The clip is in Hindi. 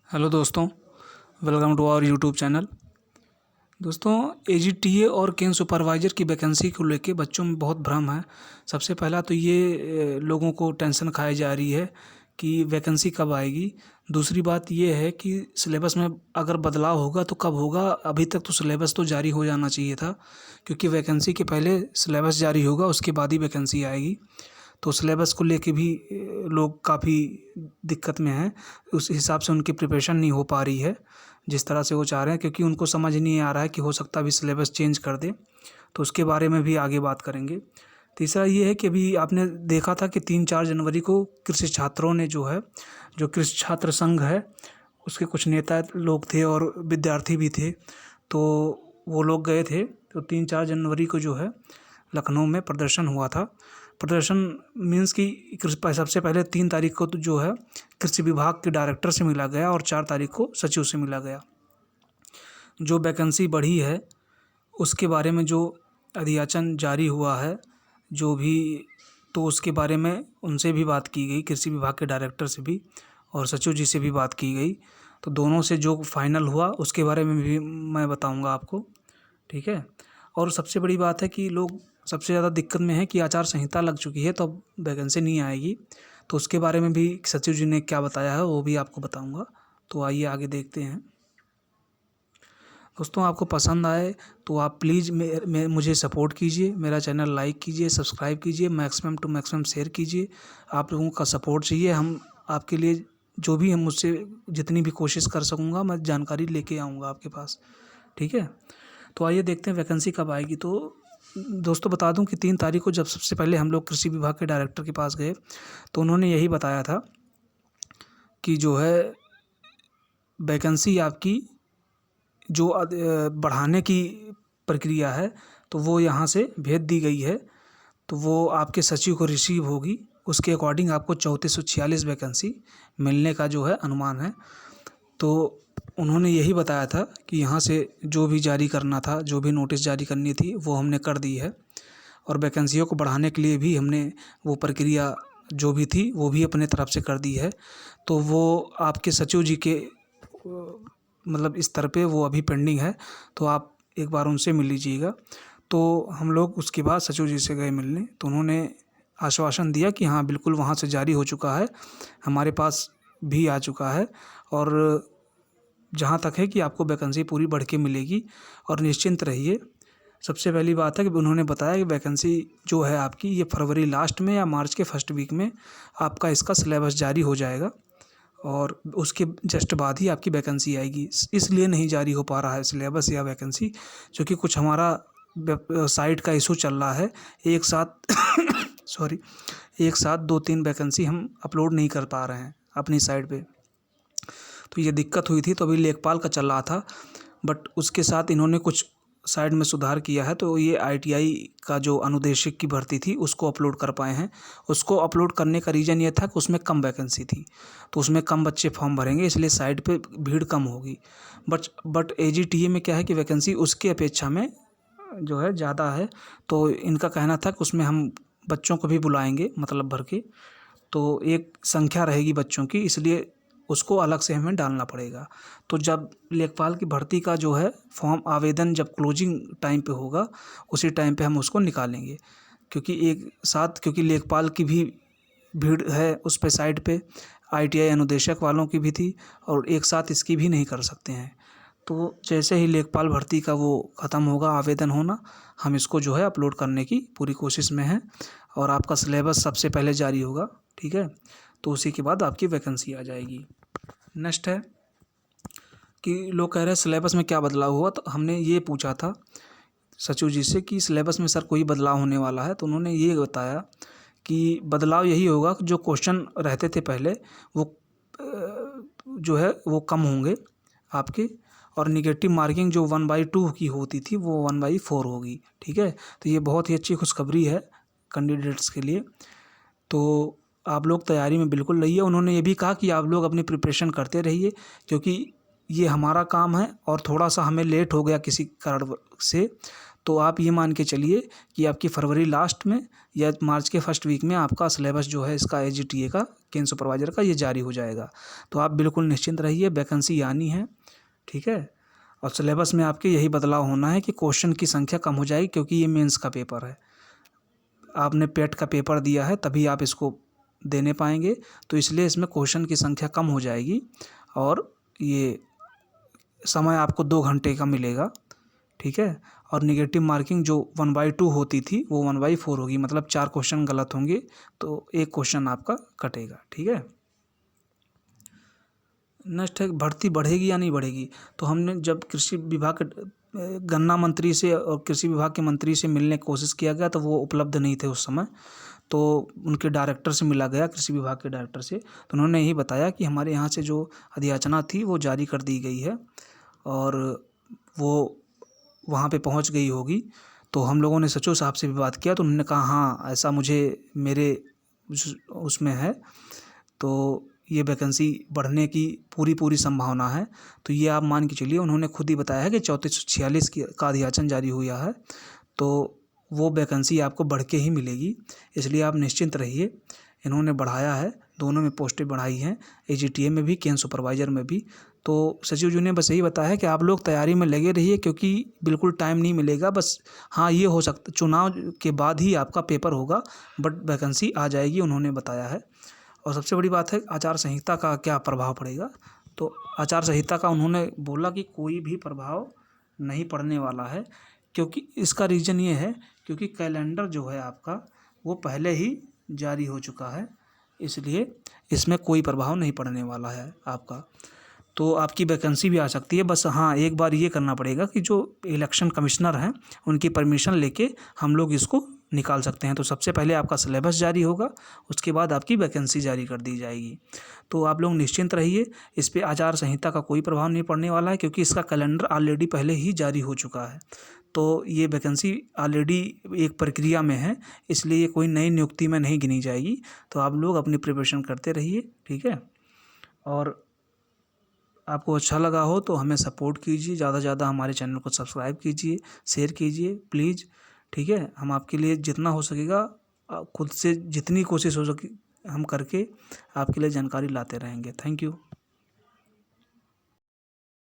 हेलो दोस्तों, welcome to our YouTube channel. दोस्तों, एजीटीए और केन सुपरवाइज़र की वैकेंसी को लेके बच्चों में बहुत भ्रम है। सबसे पहला तो ये लोगों को टेंशन खाई जा रही है कि वैकेंसी कब आएगी। दूसरी बात ये है कि सिलेबस में अगर बदलाव होगा तो कब होगा। अभी तक तो सिलेबस तो जारी हो जाना चाहिए था, क्योंकि वैकेंसी के पहले सिलेबस जारी होगा, उसके बाद ही वैकेंसी आएगी। तो सिलेबस को लेके भी लोग काफ़ी दिक्कत में हैं। उस हिसाब से उनकी प्रिपरेशन नहीं हो पा रही है जिस तरह से वो चाह रहे हैं, क्योंकि उनको समझ नहीं आ रहा है कि हो सकता है अभी सिलेबस चेंज कर दें। तो उसके बारे में भी आगे बात करेंगे। तीसरा ये है कि अभी आपने देखा था कि 3-4 जनवरी को कृषि छात्रों ने जो कृषि छात्र संघ है, उसके कुछ नेता लोग थे और विद्यार्थी भी थे। तो वो लोग गए थे। तो 3-4 जनवरी को जो है लखनऊ में प्रदर्शन हुआ था। प्रदर्शन मीन्स कि सबसे पहले 3 तारीख को तो जो है कृषि विभाग के डायरेक्टर से मिला गया और 4 तारीख को सचिव से मिला गया। जो वैकेंसी बढ़ी है उसके बारे में जो अधियाचन जारी हुआ है, जो भी, तो उसके बारे में उनसे भी बात की गई, कृषि विभाग के डायरेक्टर से भी और सचिव जी से भी बात की गई। तो दोनों से जो फाइनल हुआ उसके बारे में भी मैं बताऊंगा आपको, ठीक है। और सबसे बड़ी बात है कि लोग सबसे ज़्यादा दिक्कत में है कि आचार संहिता लग चुकी है, तो अब वैकेंसी नहीं आएगी। तो उसके बारे में भी सचिव जी ने क्या बताया है वो भी आपको बताऊंगा। तो आइए आगे देखते हैं। दोस्तों, आपको पसंद आए तो आप प्लीज़ मुझे सपोर्ट कीजिए, मेरा चैनल लाइक कीजिए, सब्सक्राइब कीजिए, मैक्सिमम टू मैक्सिमम शेयर कीजिए। आप लोगों का सपोर्ट चाहिए। हम आपके लिए जो भी हम मुझसे जितनी भी कोशिश कर सकूँगा मैं जानकारी लेके आऊँगा आपके पास, ठीक है। तो आइए देखते हैं वैकेंसी कब आएगी। तो दोस्तों, बता दूं कि 3 तारीख को जब सबसे पहले हम लोग कृषि विभाग के डायरेक्टर के पास गए तो उन्होंने यही बताया था कि जो है वैकेंसी आपकी जो बढ़ाने की प्रक्रिया है तो वो यहाँ से भेज दी गई है। तो वो आपके सचिव को रिसीव होगी। उसके अकॉर्डिंग आपको 3446 वैकेंसी मिलने का जो है अनुमान है। तो उन्होंने यही बताया था कि यहाँ से जो भी जारी करना था, जो भी नोटिस जारी करनी थी वो हमने कर दी है। और वैकेंसियों को बढ़ाने के लिए भी हमने वो प्रक्रिया जो भी थी वो भी अपने तरफ से कर दी है। तो वो आपके सचिव जी के मतलब स्तर पे वो अभी पेंडिंग है। तो आप एक बार उनसे मिल लीजिएगा। तो हम लोग उसके बाद सचिव जी से गए मिलने, तो उन्होंने आश्वासन दिया कि हाँ बिल्कुल वहाँ से जारी हो चुका है, हमारे पास भी आ चुका है। और जहाँ तक है कि आपको वैकेंसी पूरी बढ़ के मिलेगी और निश्चिंत रहिए। सबसे पहली बात है कि उन्होंने बताया कि वैकेंसी जो है आपकी ये फरवरी लास्ट में या मार्च के फर्स्ट वीक में आपका इसका सिलेबस जारी हो जाएगा और उसके जस्ट बाद ही आपकी वैकेंसी आएगी। इसलिए नहीं जारी हो पा रहा है सिलेबस या वैकेंसी, क्योंकि कुछ हमारा साइट का इशू चल रहा है। एक साथ सॉरी, एक साथ 2-3 वैकेंसी हम अपलोड नहीं कर पा रहे हैं अपनी साइट पे। तो ये दिक्कत हुई थी। तो अभी लेखपाल का चल रहा था, बट उसके साथ इन्होंने कुछ साइड में सुधार किया है। तो ये आईटीआई का जो अनुदेशक की भर्ती थी उसको अपलोड कर पाए हैं। उसको अपलोड करने का रीज़न ये था कि उसमें कम वैकेंसी थी, तो उसमें कम बच्चे फॉर्म भरेंगे, इसलिए साइट पे भीड़ कम होगी। बट एजीटीए में क्या है कि वैकेंसी उसकी अपेक्षा में जो है ज़्यादा है। तो इनका कहना था कि उसमें हम बच्चों को भी बुलाएंगे, मतलब भर के, तो एक संख्या रहेगी बच्चों की, इसलिए उसको अलग से हमें डालना पड़ेगा। तो जब लेखपाल की भर्ती का जो है फॉर्म आवेदन जब क्लोजिंग टाइम पे होगा उसी टाइम पे हम उसको निकालेंगे, क्योंकि लेखपाल की भी भीड़ है उस पे साइट पे, आईटीआई अनुदेशक वालों की भी थी और एक साथ इसकी भी नहीं कर सकते हैं। तो जैसे ही लेखपाल भर्ती का वो ख़त्म होगा आवेदन होना, हम इसको जो है अपलोड करने की पूरी कोशिश में हैं और आपका सिलेबस सबसे पहले जारी होगा, ठीक है। तो उसी के बाद आपकी वैकेंसी आ जाएगी। नेक्स्ट है कि लोग कह रहे हैं सिलेबस में क्या बदलाव हुआ। तो हमने ये पूछा था सचिव जी से कि सिलेबस में सर कोई बदलाव होने वाला है। तो उन्होंने ये बताया कि बदलाव यही होगा कि जो क्वेश्चन रहते थे पहले वो जो है वो कम होंगे आपके, और निगेटिव मार्किंग जो 1/2 की होती थी वो 1/4 होगी, ठीक है। तो ये बहुत ही अच्छी खुशखबरी है कैंडिडेट्स के लिए। तो आप लोग तैयारी में बिल्कुल रहिए। उन्होंने ये भी कहा कि आप लोग अपनी प्रिपरेशन करते रहिए, क्योंकि ये हमारा काम है और थोड़ा सा हमें लेट हो गया किसी कारण से, तो आप ये मान के चलिए कि आपकी फरवरी लास्ट में या मार्च के फर्स्ट वीक में आपका सिलेबस जो है इसका AGTA का केन सुपरवाइज़र का ये जारी हो जाएगा। तो आप बिल्कुल निश्चिंत रहिए, वैकेंसी आनी है, ठीक है। और सिलेबस में आपके यही बदलाव होना है कि क्वेश्चन की संख्या कम हो जाएगी, क्योंकि ये मेंस का पेपर है। आपने पेट का पेपर दिया है तभी आप इसको देने पाएंगे, तो इसलिए इसमें क्वेश्चन की संख्या कम हो जाएगी और ये समय आपको 2 घंटे का मिलेगा, ठीक है। और नेगेटिव मार्किंग जो 1/2 होती थी वो 1/4 होगी, मतलब 4 क्वेश्चन गलत होंगे तो 1 क्वेश्चन आपका कटेगा, ठीक है। नेक्स्ट है भर्ती बढ़ेगी या नहीं बढ़ेगी। तो हमने जब कृषि विभाग के गन्ना मंत्री से और कृषि विभाग के मंत्री से मिलने की कोशिश किया गया तो वो उपलब्ध नहीं थे उस समय, तो उनके डायरेक्टर से मिला गया, कृषि विभाग के डायरेक्टर से। तो उन्होंने यही बताया कि हमारे यहाँ से जो अधियाचना थी वो जारी कर दी गई है और वो वहाँ पे पहुँच गई होगी। तो हम लोगों ने सचिव साहब से भी बात किया तो उन्होंने कहा हाँ ऐसा मुझे मेरे उसमें है, तो ये वैकेंसी बढ़ने की पूरी संभावना है। तो ये आप मान के चलिए, उन्होंने खुद ही बताया है कि 3446 का अधियाचन जारी हुआ है, तो वो वैकेंसी आपको बढ़ के ही मिलेगी, इसलिए आप निश्चिंत रहिए। इन्होंने बढ़ाया है, दोनों में पोस्टें बढ़ाई हैं, AGTA में भी, केन सुपरवाइज़र में भी। तो सचिव जी ने बस यही बताया है कि आप लोग तैयारी में लगे रहिए, क्योंकि बिल्कुल टाइम नहीं मिलेगा। बस हाँ ये हो सकता चुनाव के बाद ही आपका पेपर होगा, बट वैकेंसी आ जाएगी, उन्होंने बताया है। और सबसे बड़ी बात है आचार संहिता का क्या प्रभाव पड़ेगा। तो आचार संहिता का उन्होंने बोला कि कोई भी प्रभाव नहीं पड़ने वाला है, क्योंकि इसका रीज़न ये है क्योंकि कैलेंडर जो है आपका वो पहले ही जारी हो चुका है, इसलिए इसमें कोई प्रभाव नहीं पड़ने वाला है आपका। तो आपकी वैकेंसी भी आ सकती है। बस हाँ एक बार ये करना पड़ेगा कि जो इलेक्शन कमिश्नर हैं उनकी परमिशन लेके हम लोग इसको निकाल सकते हैं। तो सबसे पहले आपका सिलेबस जारी होगा, उसके बाद आपकी वैकेंसी जारी कर दी जाएगी। तो आप लोग निश्चिंत रहिए, इस पे आचार संहिता का कोई प्रभाव नहीं पड़ने वाला है, क्योंकि इसका कैलेंडर ऑलरेडी पहले ही जारी हो चुका है। तो ये वैकेंसी ऑलरेडी एक प्रक्रिया में है, इसलिए ये कोई नई नियुक्ति में नहीं गिनी जाएगी। तो आप लोग अपनी प्रिपरेशन करते रहिए, ठीक है। और आपको अच्छा लगा हो तो हमें सपोर्ट कीजिए, ज़्यादा से ज़्यादा हमारे चैनल को सब्सक्राइब कीजिए, शेयर कीजिए प्लीज़, ठीक है। हम आपके लिए जितना हो सकेगा खुद से जितनी कोशिश हो सके हम करके आपके लिए जानकारी लाते रहेंगे। Thank you.